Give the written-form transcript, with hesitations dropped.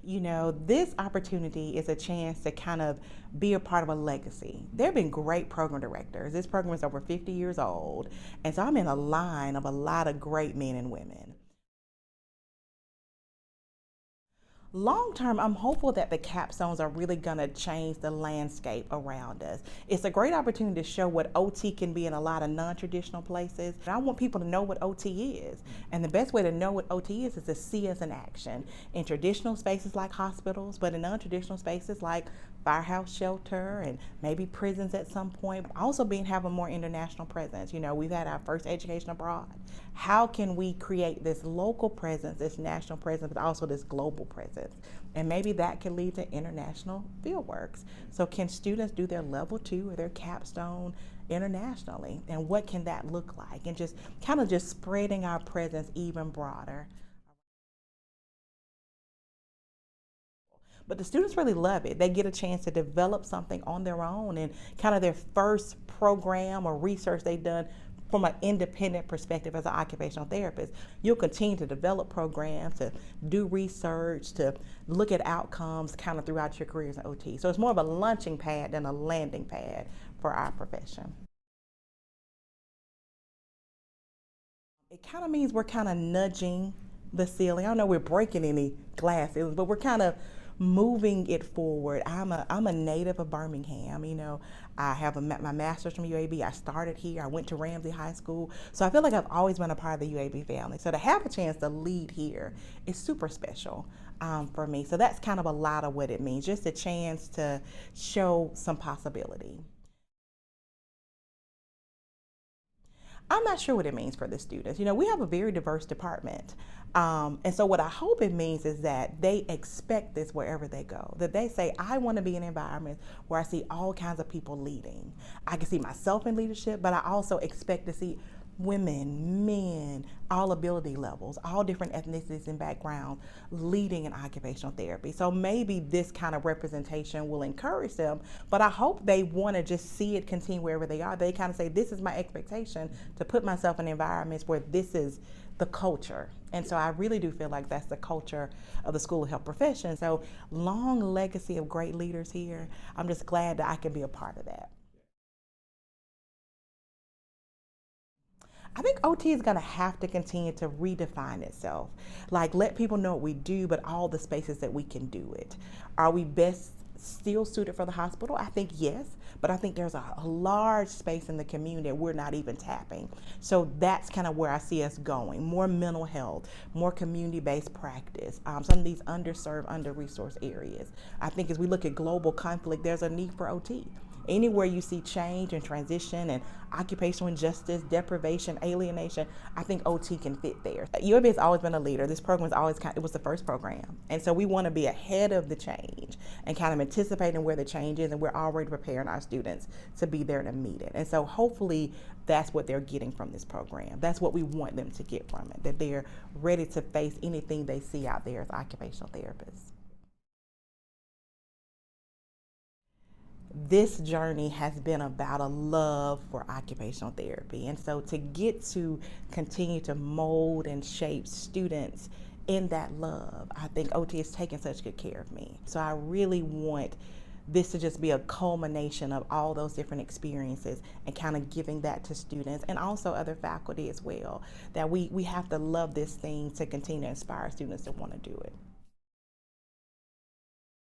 You know, this opportunity is a chance to kind of be a part of a legacy. There have been great program directors. This program is over 50 years old, and so I'm in a line of a lot of great men and women. Long term, I'm hopeful that the capstones are really going to change the landscape around us. It's a great opportunity to show what OT can be in a lot of non-traditional places. And I want people to know what OT is. And the best way to know what OT is to see us in action in traditional spaces like hospitals, but in non-traditional spaces like firehouse shelter and maybe prisons at some point. Also having more international presence. You know, we've had our first education abroad. How can we create this local presence, this national presence, but also this global presence? And maybe that can lead to international fieldworks. So can students do their level 2 or their capstone internationally? And what can that look like? And just kind of just spreading our presence even broader. But the students really love it. They get a chance to develop something on their own and kind of their first program or research they've done from an independent perspective as an occupational therapist. You'll continue to develop programs, to do research, to look at outcomes kind of throughout your careers in OT. So it's more of a launching pad than a landing pad for our profession. It kind of means we're kind of nudging the ceiling. I don't know we're breaking any glass ceilings, but we're kind of moving it forward. I'm a native of Birmingham. You know, I have my master's from UAB. I started here. I went to Ramsey High School. So I feel like I've always been a part of the UAB family. So to have a chance to lead here is super special for me. So that's kind of a lot of what it means, just a chance to show some possibility. I'm not sure what it means for the students. You know, we have a very diverse department. And so what I hope it means is that they expect this wherever they go, that they say, I want to be in an environment where I see all kinds of people leading. I can see myself in leadership, but I also expect to see women, men, all ability levels, all different ethnicities and backgrounds leading in occupational therapy. So maybe this kind of representation will encourage them, but I hope they want to just see it continue wherever they are. They kind of say, this is my expectation to put myself in environments where this is the culture. And so I really do feel like that's the culture of the School of Health Professions. So long legacy of great leaders here. I'm just glad that I can be a part of that. I think OT is going to have to continue to redefine itself. Like, let people know what we do, but all the spaces that we can do it. Are we best still suited for the hospital? I think yes, but I think there's a large space in the community that we're not even tapping. So that's kind of where I see us going. More mental health, more community-based practice, some of these underserved, under-resourced areas. I think as we look at global conflict, there's a need for OT. Anywhere you see change and transition and occupational injustice, deprivation, alienation, I think OT can fit there. UAB has always been a leader. This program it was the first program. And so we want to be ahead of the change and kind of anticipating where the change is, and we're already preparing our students to be there to meet it. And so hopefully that's what they're getting from this program. That's what we want them to get from it, that they're ready to face anything they see out there as occupational therapists. This journey has been about a love for occupational therapy. And so to get to continue to mold and shape students in that love, I think OT has taken such good care of me. So I really want this to just be a culmination of all those different experiences and kind of giving that to students and also other faculty as well, that we have to love this thing to continue to inspire students to want to do it.